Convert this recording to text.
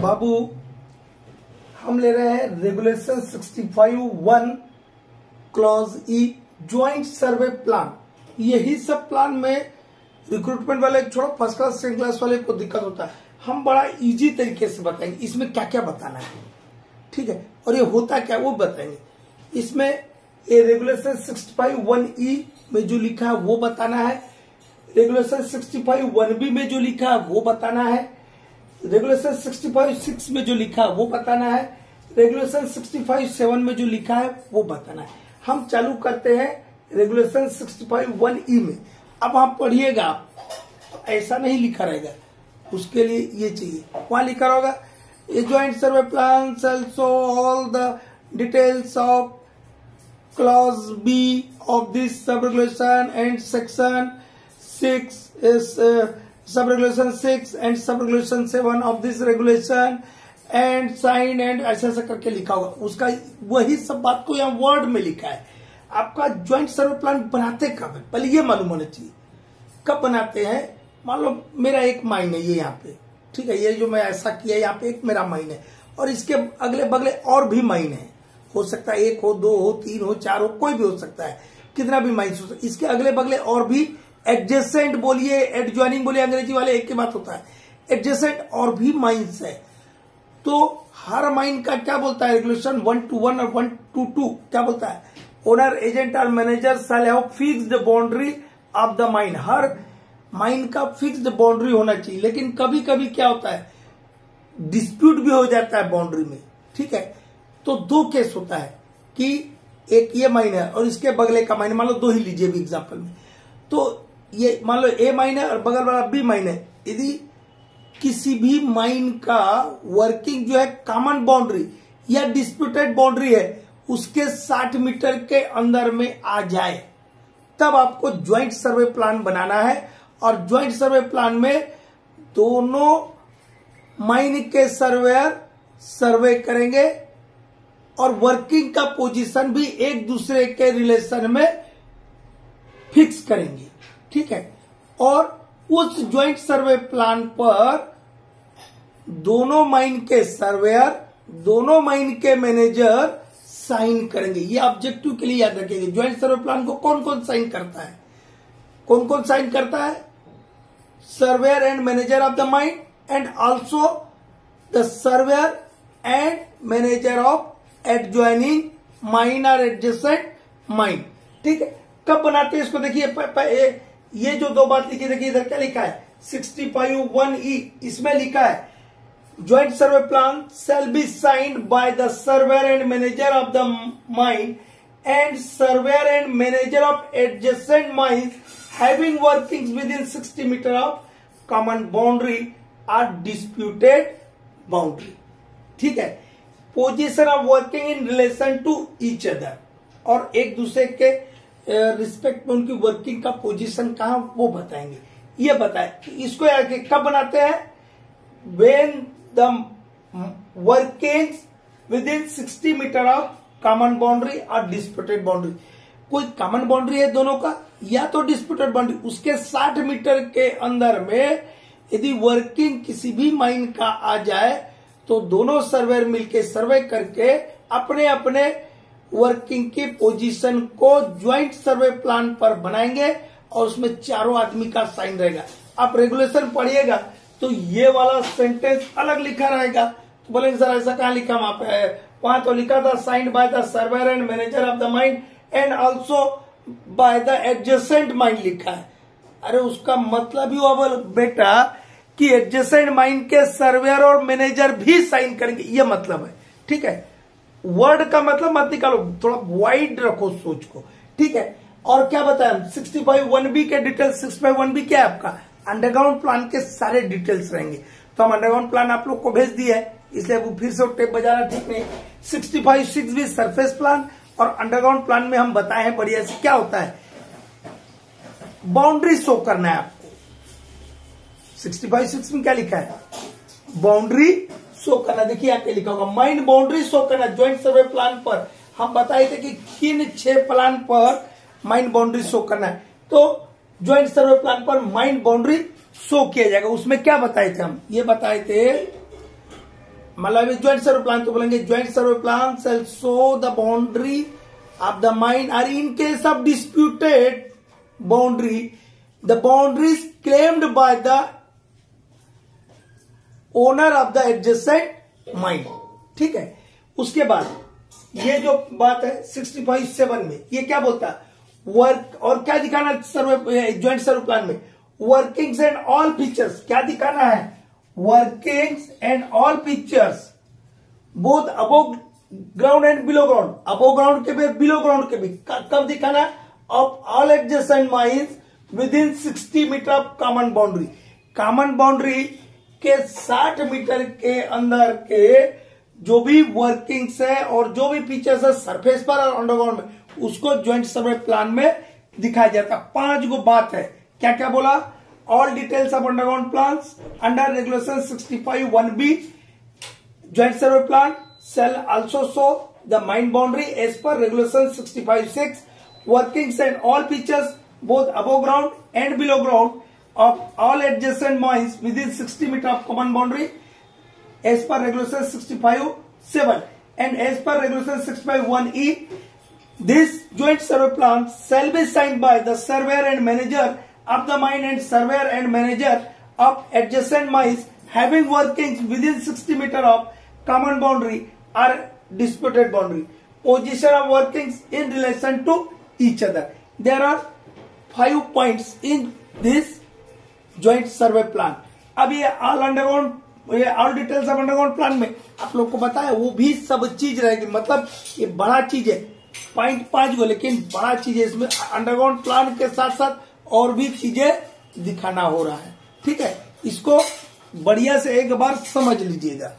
बाबू हम ले रहे हैं रेगुलेशन 65(1) क्लॉज ई ज्वाइंट सर्वे प्लान। यही सब प्लान में रिक्रूटमेंट वाले छोड़ो फर्स्ट क्लास सेकंड क्लास वाले को दिक्कत होता है। हम बड़ा इजी तरीके से बताएंगे इसमें क्या क्या बताना है, ठीक है, और ये होता क्या वो बताएंगे। इसमें ये रेगुलेशन 65(1)(e) में जो लिखा है वो बताना है, रेगुलेशन 65(1)(b) में जो लिखा है वो बताना है, रेगुलेशन 65(6) में जो लिखा है वो बताना है, रेगुलेशन 65(7) में जो लिखा है वो बताना है। हम चालू करते हैं रेगुलेशन 65(1)(e) में। अब आप पढ़िएगा, ऐसा नहीं लिखा रहेगा, उसके लिए ये चाहिए, वहां लिखा होगा ए joint survey plan shall show all the details of clause B of this sub-regulation and section 6 is sub-regulation 6 and sub-regulation 7 of this regulation and sign and ऐसा ऐसा करके लिखा होगा। उसका वही सब बात को यहाँ वर्ड में लिखा है। आपका ज्वाइंट सर्वे प्लान बनाते कब है पहले ये मालूम होना चाहिए, कब बनाते हैं। मान लो मेरा एक माइन है ये यहाँ पे, ठीक है, ये जो मैं ऐसा किया यहाँ पे एक मेरा माइन है और इसके अगले बगले और भी माइन है, हो सकता है 1 हो 2 हो 3 हो 4 हो, कोई भी हो सकता है, कितना भी माइंस हो सकता है। इसके अगले बगले और भी एडजेसेंट बोलिए एडजॉइनिंग बोलिए, अंग्रेजी वाले एक ही बात होता है, एडजेसेंट और भी माइंस है। तो हर माइन का क्या बोलता है रेगुलेशन 1:1 और 1:2 क्या बोलता है, ओनर एजेंट और manager shall have fixed boundary of the mine. Her mine का फिक्स्ड बाउंड्री होना चाहिए, लेकिन कभी कभी क्या होता है डिस्प्यूट भी हो जाता है बाउंड्री में, ठीक है। तो दो केस होता है कि एक ये माइन है और इसके बगले का माइन, मान लो 2 ही लीजिए भी एग्जांपल में, तो ये मान लो ए माइन है और बगल वाला बी माइन है। यदि किसी भी माइन का वर्किंग जो है कॉमन बाउंड्री या डिस्प्यूटेड बाउंड्री है उसके 60 मीटर के अंदर में आ जाए तब आपको ज्वाइंट सर्वे प्लान बनाना है। और ज्वाइंट सर्वे प्लान में दोनों माइन के सर्वेयर सर्वे करेंगे और वर्किंग का पोजीशन भी एक दूसरे के रिलेशन में फिक्स करेंगे, ठीक है। और उस ज्वाइंट सर्वे प्लान पर दोनों माइन के सर्वेयर दोनों माइन के मैनेजर साइन करेंगे। ये ऑब्जेक्टिव के लिए याद रखिएगा। ज्वाइंट सर्वे प्लान को कौन कौन साइन करता है, कौन कौन साइन करता है, surveyor and manager of the mine and also the surveyor and manager of adjoining mine और एडजेसेंट माइन, ठीक है। कब बनाते हैं इसको देखिए, ये जो 2 बात लिखी देखिए इधर क्या लिखा है 65(1)(e), इसमें लिखा है joint survey plan shall be signed by the surveyor and manager of the mine and surveyor and manager of adjacent mines having workings within 60 meter of common boundary or disputed boundary, ठीक है। Position of working in relation to each other, और एक दूसरे के respect में उनकी working का position कहां वो बताएंगे। ये बताए इसको आगे कब बनाते हैं, when the workings within 60 metre of common boundary और डिस्प्यूटेड बाउंड्री। कोई कॉमन बाउंड्री है दोनों का या तो डिस्प्यूटेड बाउंड्री, उसके 60 मीटर के अंदर में यदि वर्किंग किसी भी माइन का आ जाए तो दोनों सर्वेयर मिलके सर्वे करके अपने अपने वर्किंग की पोजीशन को ज्वाइंट सर्वे प्लान पर बनाएंगे और उसमें चारों आदमी का साइन रहेगा। आप रेगुलेशन पढ़िएगा तो ये वाला सेंटेंस अलग लिखा रहेगा, तो बोलेंगे सर ऐसा कहाँ लिखा वहां पे, वहां तो लिखा था signed by the surveyor and manager of the mine and also by the adjacent mine लिखा है। अरे उसका मतलब ही हुआ बेटा कि एडजेसेंट माइन के सर्वेयर और मैनेजर भी साइन करेंगे, ये मतलब है, ठीक है। वर्ड का मतलब मत निकालो, थोड़ा वाइड रखो सोच को, ठीक है। और क्या बताया 65(1)(b) के डिटेल, 65(1)(b) क्या है आपका अंडरग्राउंड प्लान के सारे डिटेल्स रहेंगे। तो हम अंडरग्राउंड प्लान आप लोग को भेज दिया है, इसलिए वो फिर से टेप बजाना ठीक नहीं। 65(6) भी सरफेस प्लान और अंडरग्राउंड प्लान में हम बताए हैं बढ़िया से क्या होता है, बाउंड्री शो करना है आपको। 65(6) में क्या लिखा है, बाउंड्री शो करना। देखिए यहाँ पे लिखा होगा माइन बाउंड्री शो करना। ज्वाइंट सर्वे प्लान पर हम बताए थे कि किन 6 प्लान पर माइन बाउंड्री शो करना है। तो ज्वाइंट सर्वे प्लान पर माइन बाउंड्री शो किया जाएगा। उसमें क्या बताए थे हम, ये बताए थे मतलब ज्वाइंट सर्वे प्लान तो बोलेंगे joint survey plan shall show the boundary of the mine or in case of disputed boundary the boundaries claimed by the owner of the adjacent mine। ठीक है, उसके बाद ये जो बात है 65(7) में ये क्या बोलता है, वर्क और क्या दिखाना सर्वे ज्वाइंट सर्वे प्लान में, वर्किंग्स एंड ऑल फीचर्स, क्या दिखाना है, workings and all features both above ground and below ground, above ground के भी बिलो ग्राउंड के भी, कब दिखाना, of all adjacent mines within 60 metre of common boundary, common boundary के 60 मीटर के अंदर के जो भी वर्किंग्स है और जो भी फीचर्स है सरफेस पर और अंडरग्राउंड में, उसको ज्वाइंट सर्वे प्लान में दिखाया जाता है। 5 गो बात है, क्या क्या बोला, all details of underground plans under regulation 65(1)(b) joint survey plan shall also show the mine boundary as per regulation 65(6), workings and all features both above ground and below ground of all adjacent mines within 60 meter of common boundary as per regulation 65(7) and as per regulation 65(1)(e). This joint survey plan shall be signed by the surveyor and manager of the mine and surveyor and manager of adjacent mines having workings within 60 meter of common boundary or disputed boundary. Position of workings in relation to each other. There are 5 points in this joint survey plan. अब ये all details of underground plan में आप लोग को बताया वो भी सब चीज रहेगी, मतलब ये बड़ा चीज है, पॉइंट 5 गो, लेकिन बड़ा चीज है, इसमें अंडरग्राउंड प्लान के साथ साथ और भी चीजें दिखाना हो रहा है। ठीक है, इसको बढ़िया से एक बार समझ लीजिएगा।